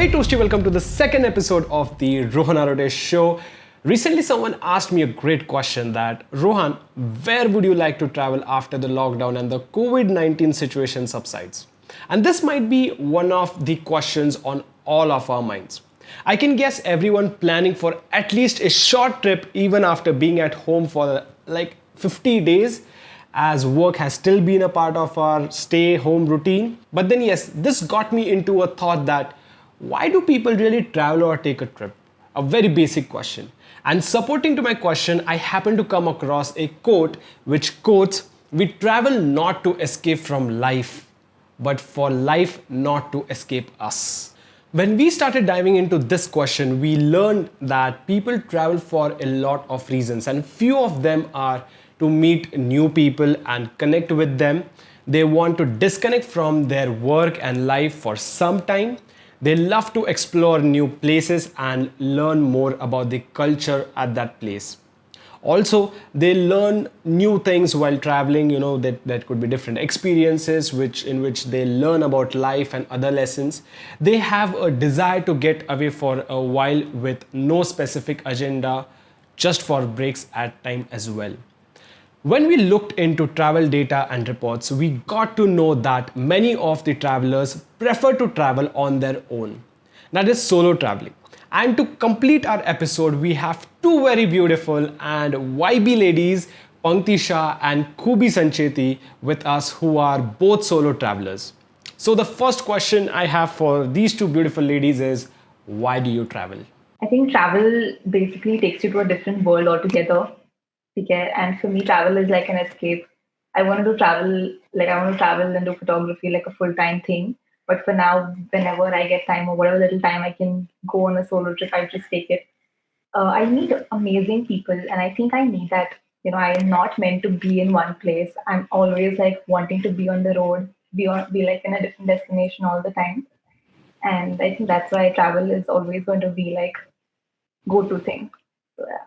Hey Toasty, welcome to the second episode of the Rohan Arode show. Recently, someone asked me a great question that, Rohan, where would you like to travel after the lockdown and the COVID 19 situation subsides? And this might be one of the questions on all of our minds. I can guess everyone planning for at least a short trip even after being at home for like 50 days as work has still been a part of our stay home routine. But then, yes, this got me into a thought that why do people really travel or take a trip? A very basic question. And supporting to my question, I happen to come across a quote which quotes, "We travel not to escape from life, but for life not to escape us." When we started diving into this question, we learned that people travel for a lot of reasons, and few of them are to meet new people and connect with them. They want to disconnect from their work and life for some time. They love to explore new places and learn more about the culture at that place. Also, they learn new things while traveling, that could be different experiences in which they learn about life and other lessons. They have a desire to get away for a while with no specific agenda, just for breaks at time as well. When we looked into travel data and reports, we got to know that many of the travelers prefer to travel on their own. That is solo traveling. And to complete our episode, we have two very beautiful and YB ladies, Pankti Shah and Kubi Sancheti, with us, who are both solo travelers. So the first question I have for these two beautiful ladies is, why do you travel? I think travel basically takes you to a different world altogether. Okay? And for me, travel is like an escape. I want to travel and do photography like a full time thing. But for now, whenever I get time or whatever little time I can go on a solo trip, I just take it. I meet amazing people, and I think I need that. I am not meant to be in one place. I'm always like wanting to be on the road, be like in a different destination all the time. And I think that's why travel is always going to be like go-to thing. So yeah.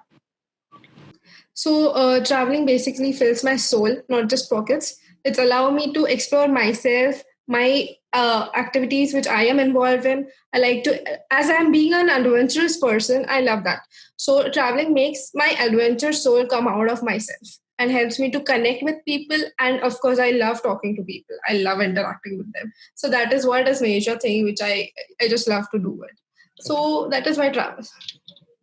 Traveling basically fills my soul, not just pockets. It's allowed me to explore myself, my activities which I am involved in. I like to, as I'm being an adventurous person, I love that. So traveling makes my adventure soul come out of myself and helps me to connect with people. And of course, I love talking to people. I love interacting with them. So that is what is major thing which I just love to do it. So that is my travel.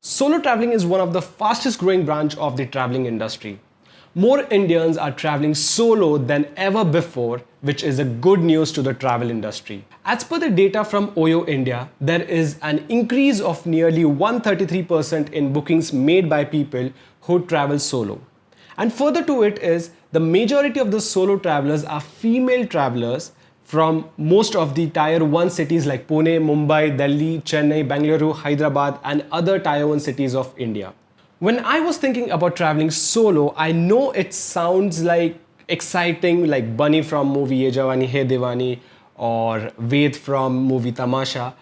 Solo traveling is one of the fastest growing branch of the traveling industry. More Indians are traveling solo than ever before, which is a good news to the travel industry. As per the data from OYO India, there is an increase of nearly 133% in bookings made by people who travel solo. And further to it is the majority of the solo travelers are female travelers from most of the tier 1 cities like Pune, Mumbai, Delhi, Chennai, Bangalore, Hyderabad and other tier 1 cities of India. When I was thinking about traveling solo, I know it sounds like exciting, like Bunny from movie Ye Jawani Hai Diwani or Ved from movie Tamasha.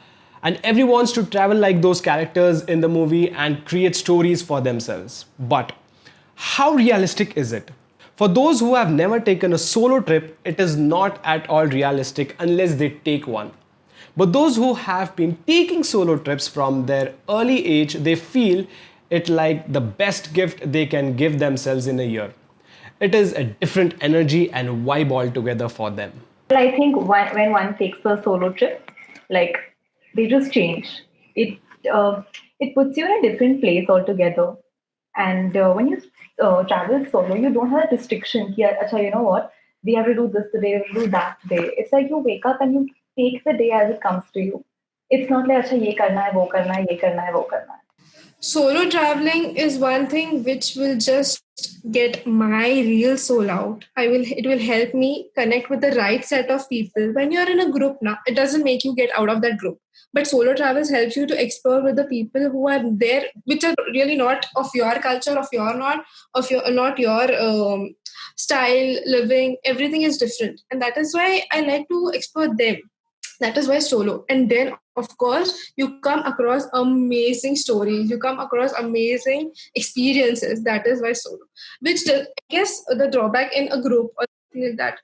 And everyone wants to travel like those characters in the movie and create stories for themselves. But how realistic is it? For those who have never taken a solo trip, it is not at all realistic unless they take one. But those who have been taking solo trips from their early age, they feel it like the best gift they can give themselves in a year. It is a different energy and vibe altogether for them. Well, I think when one takes a solo trip, like they just change. It uh, it puts you in a different place altogether. And when you travel solo, you don't have a restriction. Here, acha, you know what? We have to do this today, we have to do that today. It's like you wake up and you take the day as it comes to you. It's not like acha, ye karna hai, wo karna hai, ye karna hai, wo karna hai. Solo traveling is one thing which will just get my real soul out. It will help me connect with the right set of people. When you're in a group now, it doesn't make you get out of that group. But solo travels helps you to explore with the people who are there, which are really not of your culture, not your style, living. Everything is different, and that is why I like to explore them. That is why solo. And then of course you come across amazing stories, you come across amazing experiences. That is why solo, which I guess the drawback in a group or something like that,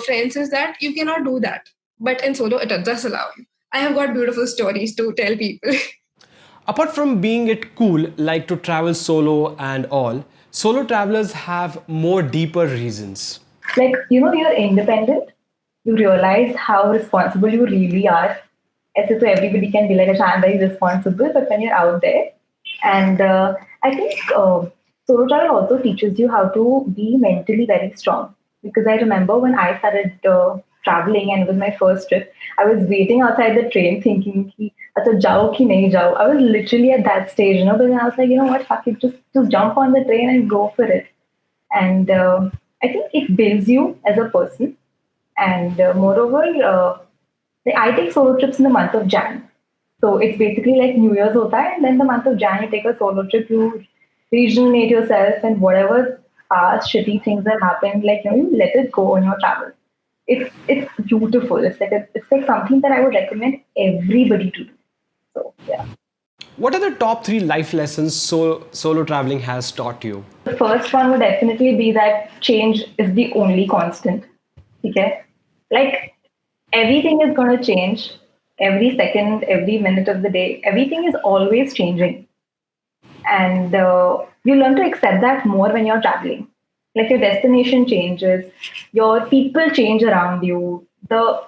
friends, is that you cannot do that, but in solo it does allow you. I have got beautiful stories to tell people. Apart from being it cool, like to travel solo and all, solo travelers have more deeper reasons. Like, you're independent. You realize how responsible you really are. As if everybody can be like, I'm very responsible, but when you're out there, and I think solo travel also teaches you how to be mentally very strong. Because I remember when I started traveling and it was my first trip, I was waiting outside the train thinking, ki, "Acha, jao ki nahi jao." I was literally at that stage, but then I was like, you know what, fuck it, just jump on the train and go for it. And I think it builds you as a person. And moreover, I take solo trips in the month of Jan. So it's basically like New Year's hota hai, and then the month of Jan you take a solo trip, you rejuvenate yourself, and whatever past shitty things that happened, like you let it go on your travel. It's beautiful. It's like something that I would recommend everybody to do. So yeah. What are the top three life lessons solo traveling has taught you? The first one would definitely be that change is the only constant. Okay? Like everything is going to change every second, every minute of the day. Everything is always changing. And you learn to accept that more when you're traveling. Like your destination changes, your people change around you, the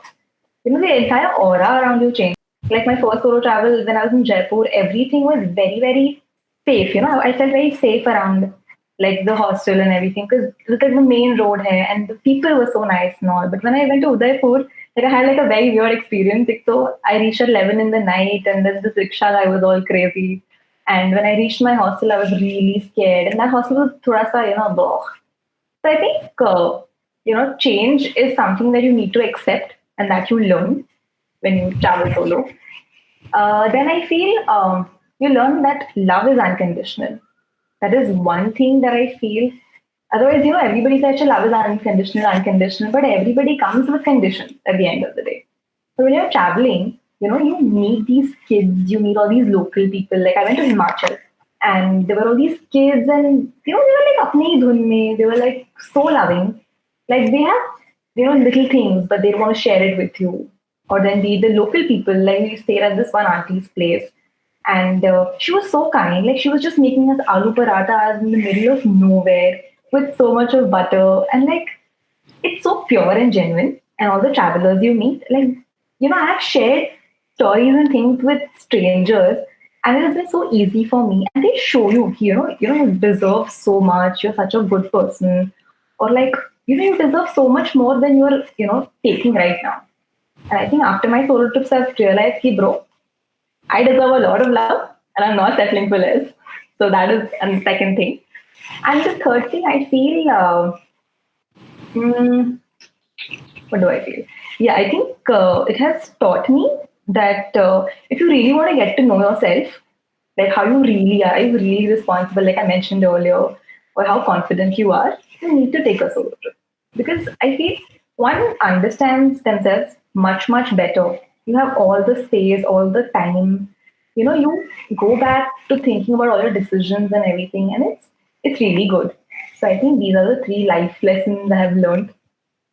entire aura around you changes. Like my first solo travel when I was in Jaipur, everything was very, very safe. I felt very safe around like the hostel and everything because it was like the main road here and the people were so nice and all. But when I went to Udaipur, like I had like a very weird experience. Like, so I reached at 11 in the night and then this rickshaw guy was all crazy. And when I reached my hostel, I was really scared. And that hostel was thoda sa, blah. So I think, change is something that you need to accept and that you learn when you travel solo. Then I feel you learn that love is unconditional. That is one thing that I feel. Otherwise, everybody says love is unconditional, unconditional, but everybody comes with conditions at the end of the day. So when you're traveling, you meet these kids, you meet all these local people. Like I went to Himachal and there were all these kids and, they were like apni dhun mein, they were like so loving. Like they have, little things, but they don't want to share it with you. Or then the local people, like we stayed at this one auntie's place and she was so kind. Like she was just making us aloo parathas in the middle of nowhere with so much of butter. And like, it's so pure and genuine. And all the travelers you meet, like, I have shared stories and things with strangers, and it has been so easy for me. And they show you, you deserve so much. You're such a good person, or like, you deserve so much more than you're, taking right now. And I think after my solo trips, I've realized, ki, bro, I deserve a lot of love, and I'm not settling for less. So that is the second thing. And the third thing, I feel. Hmm, what do I feel? Yeah, I think it has taught me that if you really want to get to know yourself, like how you really are you really responsible, like I mentioned earlier, or how confident you are, you need to take a solo trip. Because I feel one understands themselves much, much better. You have all the space, all the time. You go back to thinking about all your decisions and everything, and it's really good. So I think these are the three life lessons I have learned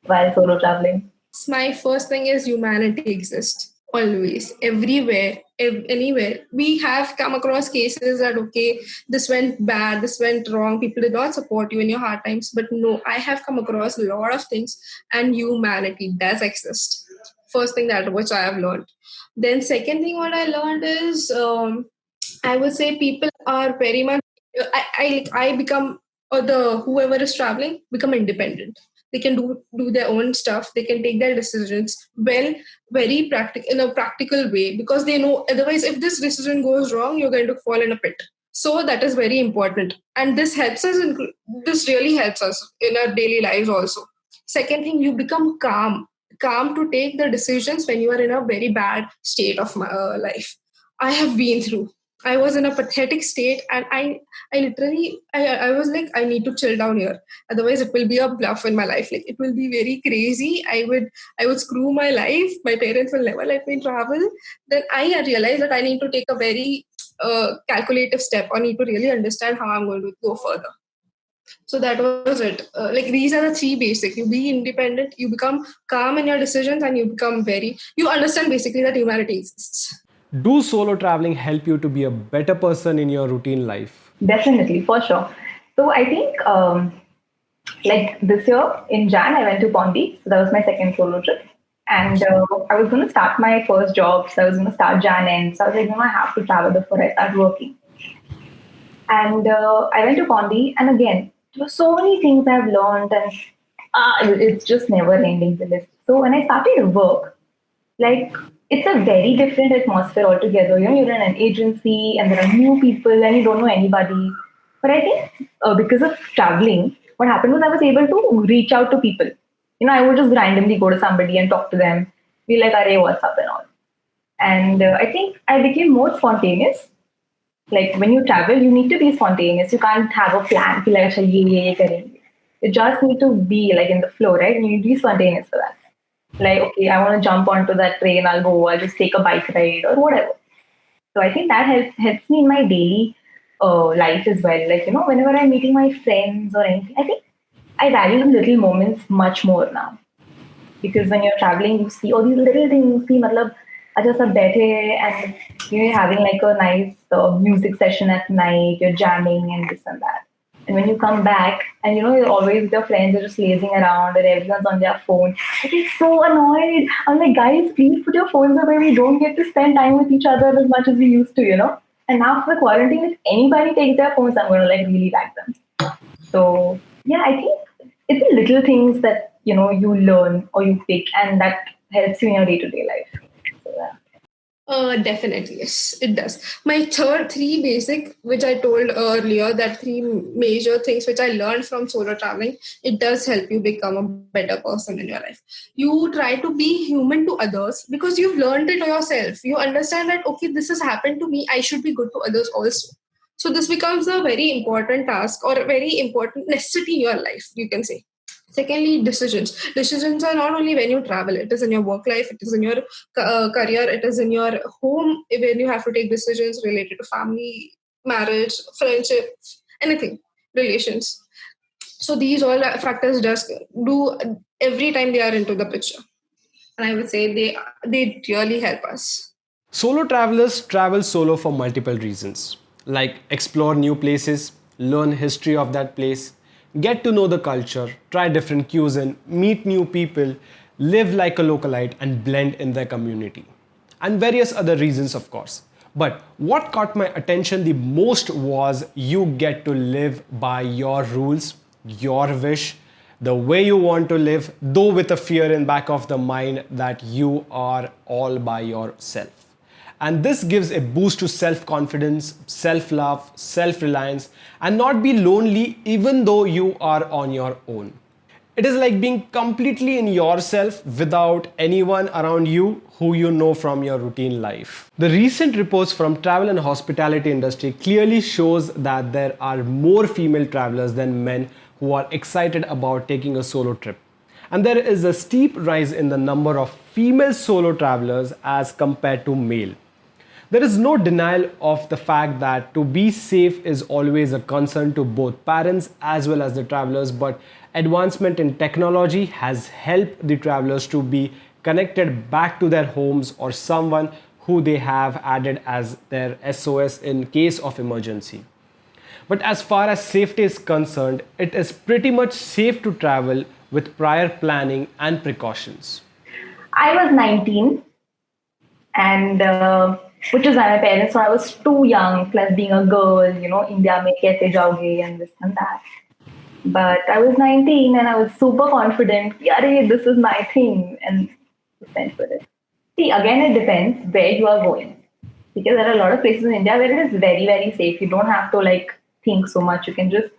while solo traveling. My first thing is humanity exists always, everywhere, anywhere. We have come across cases that, okay, this went bad, this went wrong, people did not support you in your hard times. But no, I have come across a lot of things, and humanity does exist. First thing that which I have learned. Then, second thing, what I learned is I would say people are very much. I become or the whoever is traveling become independent. They can do their own stuff. They can take their decisions well, very practical in a practical way, because they know otherwise if this decision goes wrong, you're going to fall in a pit. So that is very important, and this helps us. This really helps us in our daily lives also. Second thing, you become calm to take the decisions when you are in a very bad state of my life. I have been through. I was in a pathetic state, and I literally, I was like, I need to chill down here. Otherwise, it will be a bluff in my life. Like it will be very crazy. I would screw my life. My parents will never let me travel. Then I realized that I need to take a very calculative step. I need to really understand how I'm going to go further. So that was it. Like these are the three basic. You be independent, you become calm in your decisions, and you understand basically that humanity exists. Do solo traveling help you to be a better person in your routine life? Definitely, for sure. So I think like this year in Jan, I went to Pondi. So that was my second solo trip. And I was going to start my first job. So I was going to start Jan end. So I was like, I have to travel before I start working. And I went to Pondi. And again, there were so many things I've learned. And it's just never ending the list. So when I started work, like it's a very different atmosphere altogether. You're in an agency and there are new people and you don't know anybody. But I think because of traveling, what happened was I was able to reach out to people. I would just randomly go to somebody and talk to them, be like, "Arey, what's up?" and all. And I think I became more spontaneous. Like when you travel, you need to be spontaneous. You can't have a plan. Feel like, "Achha, ye karenge." You just need to be like in the flow, right? And you need to be spontaneous for that. Like, okay, I want to jump onto that train, I'll just take a bike ride or whatever. So I think that helps me in my daily life as well. Like, whenever I'm meeting my friends or anything, I think I value the little moments much more now. Because when you're traveling, you see all these little things. See, matlab, acha sab baithe and you're having like a nice music session at night, you're jamming and this and that. And when you come back and you're always with your friends, you're just lazing around and everyone's on their phone. I get so annoyed. I'm like, guys, please put your phones away. We don't get to spend time with each other as much as we used to. And now for the quarantine, if anybody takes their phones, I'm going to like really back them. So yeah, I think it's the little things that you learn or you pick, and that helps you in your day-to-day life. So, yeah. Definitely, yes, it does. My three basic, which I told earlier, that three major things which I learned from solo traveling, it does help you become a better person in your life. You try to be human to others because you've learned it yourself. You understand that, okay, this has happened to me, I should be good to others also. So this becomes a very important task or a very important necessity in your life, you can say. Secondly, decisions. Decisions are not only when you travel, it is in your work life, it is in your career, it is in your home when you have to take decisions related to family, marriage, friendship, anything, relations. So these all factors just do every time they are into the picture. And I would say they really help us. Solo travelers travel solo for multiple reasons, like explore new places, learn history of that place, get to know the culture, try different cuisine, meet new people, live like a localite and blend in their community. And various other reasons, of course. But what caught my attention the most was you get to live by your rules, your wish, the way you want to live, though with a fear in back of the mind that you are all by yourself. And this gives a boost to self-confidence, self-love, self-reliance, and not be lonely even though you are on your own. It is like being completely in yourself without anyone around you who you know from your routine life. The recent reports from travel and hospitality industry clearly shows that there are more female travelers than men who are excited about taking a solo trip. And there is a steep rise in the number of female solo travelers as compared to male. There is no denial of the fact that to be safe is always a concern to both parents as well as the travelers, but advancement in technology has helped the travelers to be connected back to their homes or someone who they have added as their SOS in case of emergency. But as far as safety is concerned, it is pretty much safe to travel with prior planning and precautions. I was 19, and which is why my parents thought I was too young, plus being a girl, India mein kaise jaoge and this and that. But I was 19 and I was super confident, yeah, this is my thing, and went for it. See, again, it depends where you are going. Because there are a lot of places in India where it is very, very safe. You don't have to like think so much. You can just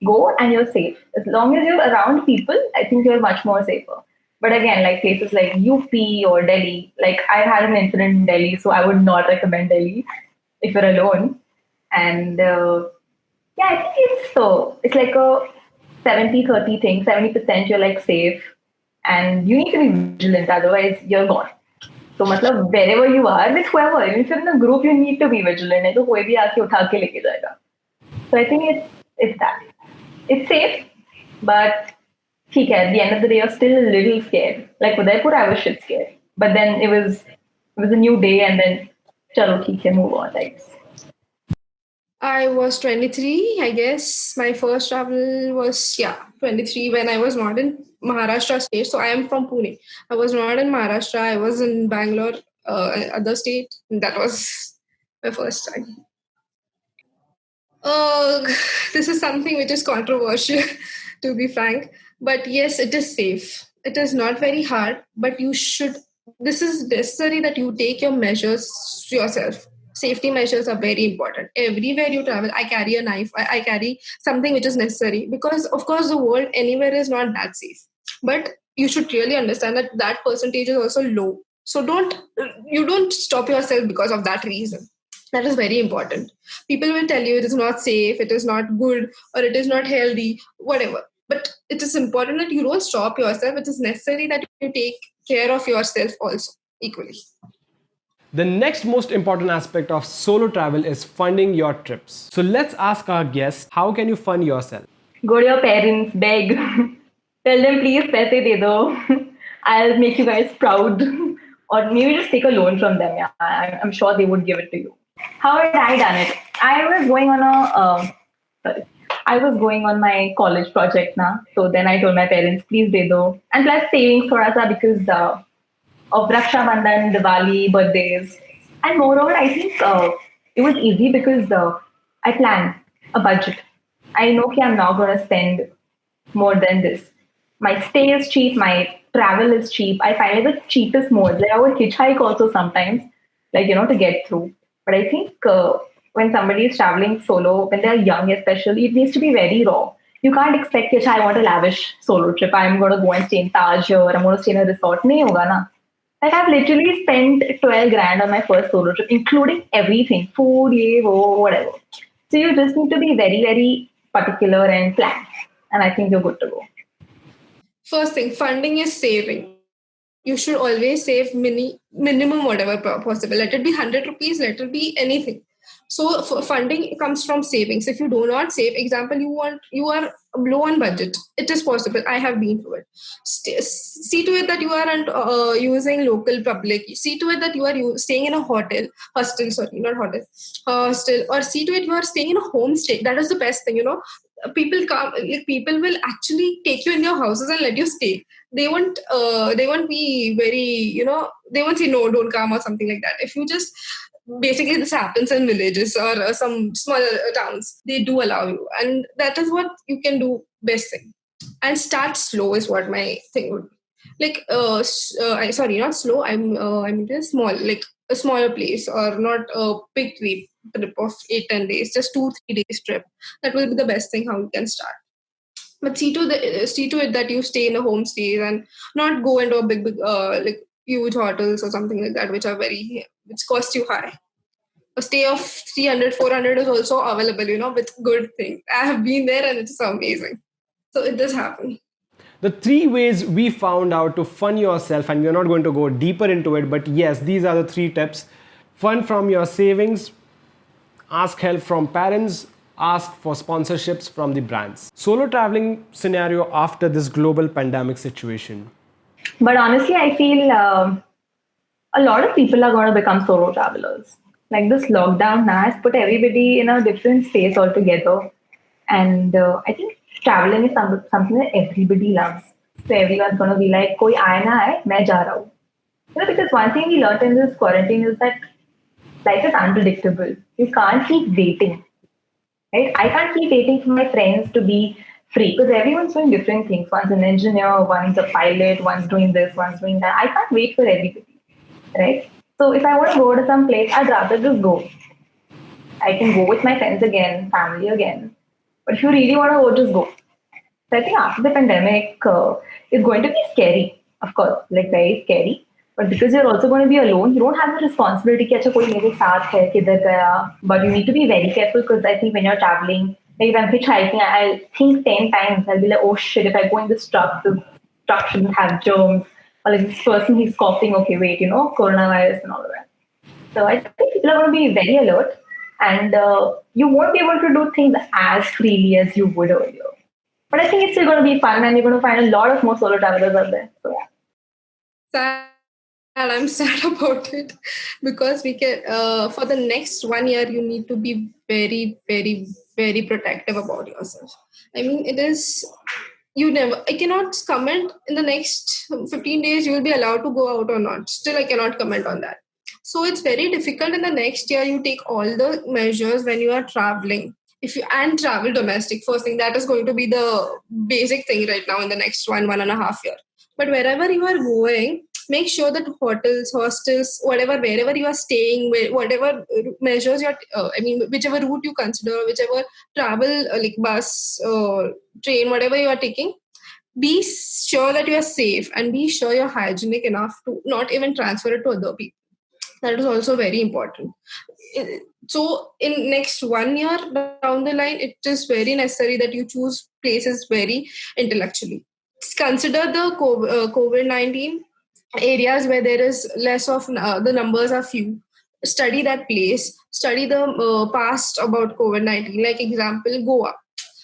go and you're safe. As long as you're around people, I think you're much more safer. But again, like places like UP or Delhi, like I had an incident in Delhi, so I would not recommend Delhi if you're alone. And yeah, I think it's like a 70-30 thing. 70% you're like safe, and you need to be vigilant, otherwise you're gone. So मतलब wherever you are with whoever, even if you're in a group, you need to be vigilant. नहीं तो कोई भी आके उठा के लेके जाएगा. So I think it's that. It's safe, but ठीक है, at the end of the day, you're still a little scared. Like Udaipur, I was shit scared. But then it was a new day, and then chalo ठीक है, move on. Like I was 23, I guess. My first travel was, 23 when I was not in Maharashtra state. So I am from Pune. I was not in Maharashtra. I was in Bangalore, other state. That was my first time. Uh, this is something which is controversial, to be frank. But yes, it is safe. It is not very hard, but you should. This is necessary that you take your measures yourself. Safety measures are very important. Everywhere you travel, I carry a knife. I carry something which is necessary because, of course, the world anywhere is not that safe. But you should really understand that that percentage is also low. So don't stop yourself because of that reason. That is very important. People will tell you it is not safe, it is not good, or it is not healthy, whatever. But it is important that you don't stop yourself. It is necessary that you take care of yourself also equally. The next most important aspect of solo travel is funding your trips. So let's ask our guests, how can you fund yourself? go to your parents, beg, tell them please paise de do. I'll make you guys proud, or maybe just take a loan from them. Yeah, I'm sure they would give it to you. How had I done it? I was going on sorry, I was going on my college project now. So then I told my parents, please de do. And plus savings for us because of Raksha Bandhan, Diwali, birthdays. And moreover, I think it was easy because I planned a budget. I know that I'm not going to spend more than this. My stay is cheap, my travel is cheap. I find it the cheapest mode. Like I would hitchhike also sometimes, like, to get through. But I think when somebody is traveling solo, when they're young especially, it needs to be very raw. You can't expect that I want a lavish solo trip. I'm going to go and stay in Taj or I'm going to stay in a resort. Nahi hoga na. Like I've literally spent 12 grand on my first solo trip, including everything, food, ye, wo, whatever. So you just need to be very, very particular and plan. And I think you're good to go. First thing, funding is saving. You should always save minimum whatever possible. Let it be 100 rupees, let it be anything. So funding comes from savings. If you do not save, example, you are low on budget. It is possible. I have been through it. See to it that you aren't using local public. See to it that you are staying in a hostel. Sorry, not hotel, hostel. Or see to it you are staying in a homestay. That is the best thing. People come. Like, people will actually take you in their houses and let you stay. They won't be very, they won't say no, don't come or something like that. If you just basically, this happens in villages or some smaller towns, they do allow you, and that is what you can do best thing. And start slow is what my thing would be. Like sorry, not slow, I mean just small, like a smaller place, or not a big trip of 8-10 days, just 2-3 days trip. That will be the best thing how you can start. But see to it that you stay in a homestay and not go into a big like huge hotels or something like that, which cost you high. A stay of 300-400 is also available, with good things. I have been there and it's amazing. So it does happen. The 3 ways we found out to fund yourself, and we're not going to go deeper into it, but yes, these are the 3 tips. Fund from your savings, ask help from parents, ask for sponsorships from the brands. Solo traveling scenario after this global pandemic situation. But honestly, I feel a lot of people are going to become solo travelers. Like this lockdown now has put everybody in a different space altogether. And I think traveling is something that everybody loves. So everyone's going to be like, koi aaya na hai, main ja raha hu. Because one thing we learned in this quarantine is that life is unpredictable. You can't keep waiting. Right? I can't keep waiting for my friends to be free because everyone's doing different things. One's an engineer, one's a pilot, one's doing this, one's doing that. I can't wait for everybody, right? So if I want to go to some place, I'd rather just go. I can go with my friends again, family again. But if you really want to go, just go. So I think after the pandemic, it's going to be scary, of course, like very scary. But because you're also going to be alone, you don't have the responsibility कि अच्छा कोई मेरे साथ है किधर गया. But you need to be very careful because I think when you're traveling, like if I'm hitchhiking, I'll think 10 times. I'll be like, oh shit, if I go in this truck shouldn't have germs. Or like this person, he's coughing. Okay, wait, coronavirus and all of that. So I think people are going to be very alert, and you won't be able to do things as freely as you would earlier. But I think it's still going to be fun, and you're going to find a lot of more solo travelers out there. So yeah. Sad. I'm sad about it because we can for the next 1 year you need to be very, very, very protective about yourself. I mean, it is you never. I cannot comment in the next 15 days you will be allowed to go out or not. Still, I cannot comment on that. So it's very difficult in the next year. You take all the measures when you are traveling. If you and travel domestic, first thing that is going to be the basic thing right now in the next 1.5 year. But wherever you are going, make sure that hostels, whatever, wherever you are staying, whatever measures you're, I mean, whichever route you consider, whichever travel, like bus, train, whatever you are taking, be sure that you are safe and be sure you're hygienic enough to not even transfer it to other people. That is also very important. So in next 1 year down the line, it is very necessary that you choose places very intellectually. Consider the COVID-19 areas where there is less of the numbers are few. Study that place, study the past about COVID-19, like example Goa.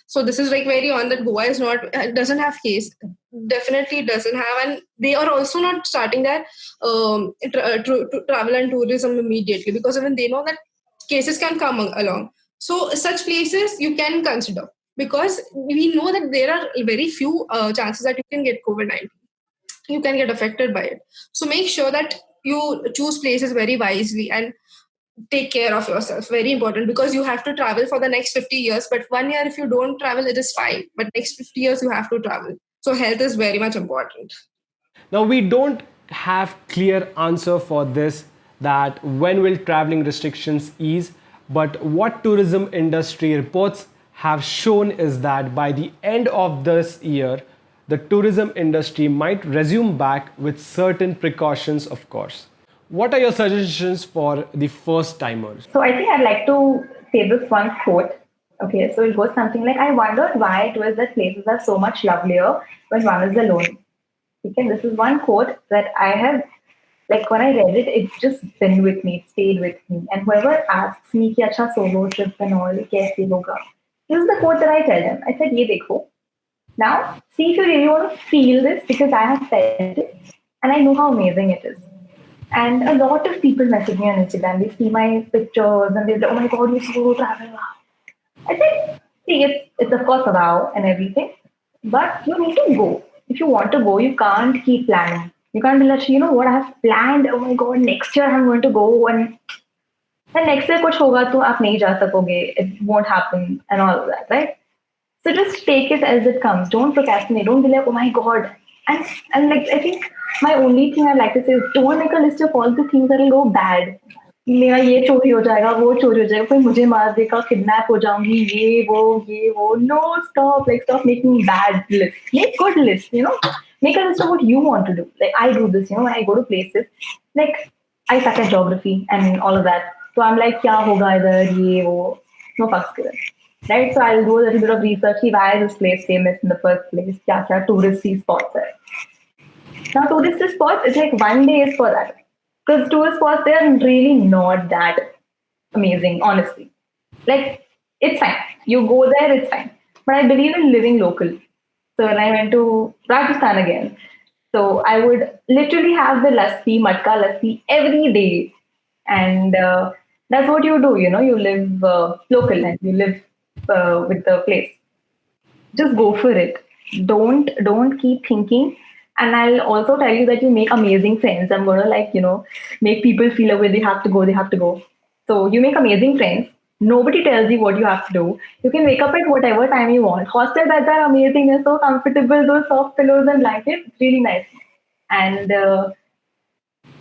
So this is like very on that Goa is not doesn't have case, definitely doesn't have, and they are also not starting their travel and tourism immediately because even they know that cases can come along. So such places you can consider because we know that there are very few chances that you can get COVID-19, you can get affected by it. So make sure that you choose places very wisely and take care of yourself. Very important because you have to travel for the next 50 years. But 1 year, if you don't travel, it is fine. But next 50 years, you have to travel. So health is very much important. Now we don't have clear answer for this, that when will traveling restrictions ease, but what tourism industry reports have shown is that by the end of this year the tourism industry might resume back with certain precautions, of course. What are your suggestions for the first timers? So I think I'd like to say this one quote. Okay, so it goes something like, I wondered why it was that places are so much lovelier when one is alone. Okay, this is one quote that I have, like when I read it, it's just been with me, it stayed with me. And whoever asks me ki acha solo trip and all, kaise hoga? This is the quote that I tell them. I said, ye dekho. Now, see if you really want to feel this because I have felt it and I know how amazing it is. And a lot of people message me on Instagram. They see my pictures and they're like, oh my god, you solo travel. I said, see, it's of course a vow and everything, but you need to go. If you want to go, you can't keep planning. You can't be like, you know what, I have planned, oh my god, next year I'm going to go and next year kuch hoga to aap nahi ja sakoge. It won't happen and all of that, right? So just take it as it comes. Don't procrastinate. Don't be like, oh my god. And like I think my only thing I'd like to say is don't make a list of all the things that will go bad. मेरा ये चोरी हो जाएगा, वो चोरी हो जाएगा, कोई मुझे मार देगा, किडनैप हो जाऊंगी, ये वो. No, stop making bad lists. Make good lists, you know. Make a list of what you want to do. Like I do this, you know, when I go to places, like I suck at geography and all of that. So I'm like, क्या होगा इधर, ये वो. No fucks given. Right, so I'll do a little bit of research. Why is this place famous in the first place? Kya touristy spots are. Now, touristy spots, it's like 1 day is for that. Because tourist spots, they're really not that amazing, honestly. Like, it's fine. You go there, it's fine. But I believe in living local. So when I went to Rajasthan again, so I would literally have the lassi, matka lassi every day. And that's what you do, you know, you live local and you live with the place. Just go for it. Don't keep thinking. And I'll also tell you that you make amazing friends. I'm gonna like, you know, make people feel away they have to go. So you make amazing friends. Nobody tells you what you have to do. You can wake up at whatever time you want. Hostel beds are amazing. They're so comfortable. Those soft pillows and blankets, it's really nice. And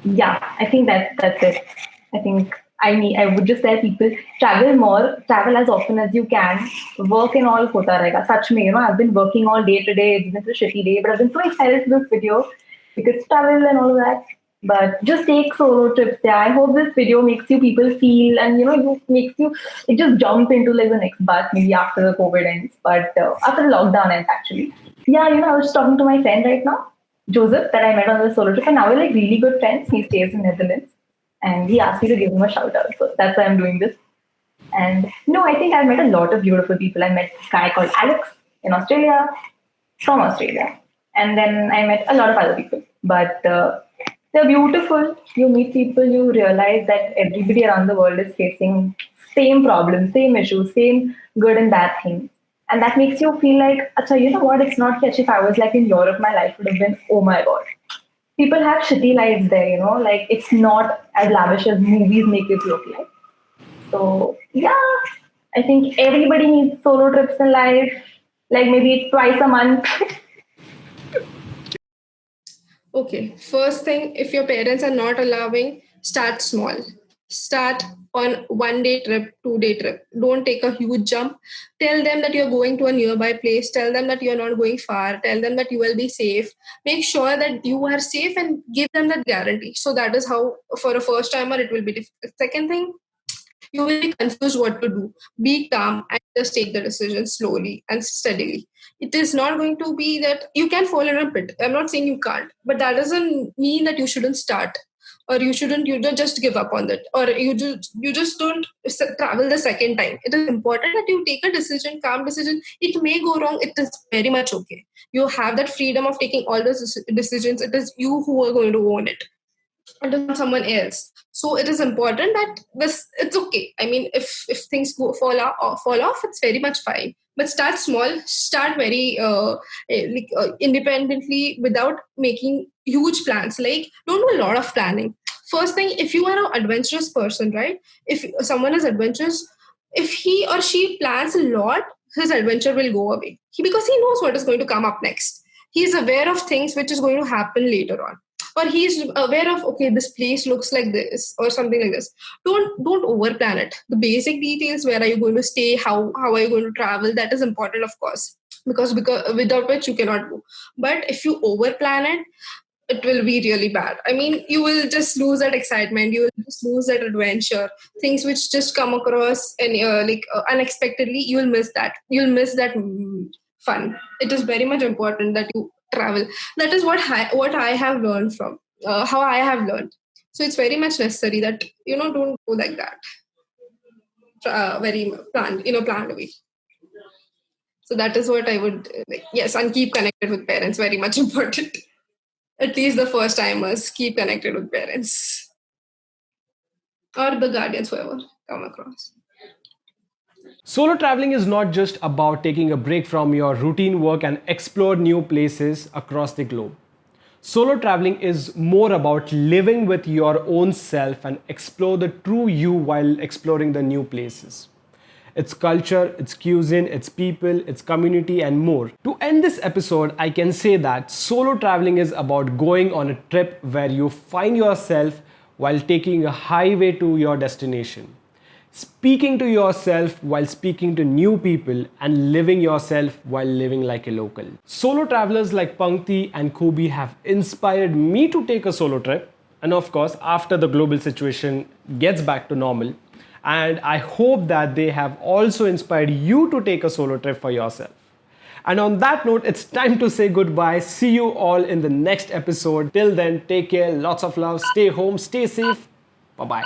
yeah, I think that's it. I think I would just tell people travel more, travel as often as you can, work and all hota rahega. Such me, you know, I've been working all day today. It's been a shitty day, but I've been so excited for this video because travel and all of that. But just take solo trips. Yeah, I hope this video makes you people feel and you know it just jump into like the next bus maybe after the COVID ends, but after the lockdown ends actually. Yeah, you know, I was talking to my friend right now, Joseph, that I met on the solo trip, and now we're like really good friends. He stays in Netherlands. And he asked me to give him a shout out. So that's why I'm doing this. And no, I think I've met a lot of beautiful people. I met this guy called Alex. in Australia from Australia. And then I met a lot of other people. But they're beautiful. You meet people, you realize that everybody around the world is facing same problems, same issues, same good and bad things. And that makes you feel like, Acha, you know what? It's not that if I was like in Europe, my life would have been, oh my God. People have shitty lives there, like it's not as lavish as movies make it look like. So, yeah, I think everybody needs solo trips in life, like maybe twice a month. Okay, first thing, if your parents are not allowing, start small. Start on 1 day trip, 2 day trip. Don't take a huge jump. Tell them that you're going to a nearby place. Tell them that you're not going far. Tell them that you will be safe. Make sure that you are safe and give them that guarantee. So that is how, for a first timer, it will be difficult. Second thing, you will be confused what to do. Be calm and just take the decision slowly and steadily. It is not going to be that you can fall in a pit. I'm not saying you can't, but that doesn't mean that you shouldn't start, or you don't just give up on that, or you just don't travel the second time. It is important that you take a decision, calm decision. It may go wrong. It is very much okay. You have that freedom of taking all those decisions. It is you who are going to own it, and not someone else. So it is important that this it's okay. I mean, if things fall off, it's very much fine. But start small, start very independently without making huge plans. Like, don't do a lot of planning. First thing, if you are an adventurous person, right? If someone is adventurous, if he or she plans a lot, his adventure will go away. Because he knows what is going to come up next. He is aware of things which is going to happen later on, or he's aware of, okay, this place looks like this or something like this. Don't over plan it. The basic details, where are you going to stay, how are you going to travel, that is important, of course, because without which you cannot go. But if you over plan it, it will be really bad. I mean, you will just lose that excitement, you will just lose that adventure. Things which just come across and unexpectedly, you'll miss that fun. It is very much important that you travel. That is what I have learned from how I have learned. So it's very much necessary that don't go like that, very planned way. So that is what I would like. Yes, and keep connected with parents, very much important. At least the first timers, keep connected with parents or the guardians, whoever come across. Solo traveling is not just about taking a break from your routine work and explore new places across the globe. Solo traveling is more about living with your own self and explore the true you while exploring the new places. Its culture, its cuisine, its people, its community, and more. To end this episode, I can say that solo traveling is about going on a trip where you find yourself while taking a highway to your destination. Speaking to yourself while speaking to new people, and living yourself while living like a local. Solo travelers like Pankti and Kubi have inspired me to take a solo trip, and of course, after the global situation gets back to normal. And I hope that they have also inspired you to take a solo trip for yourself. And on that note, it's time to say goodbye. See you all in the next episode. Till then, take care, lots of love, stay home, stay safe. Bye bye.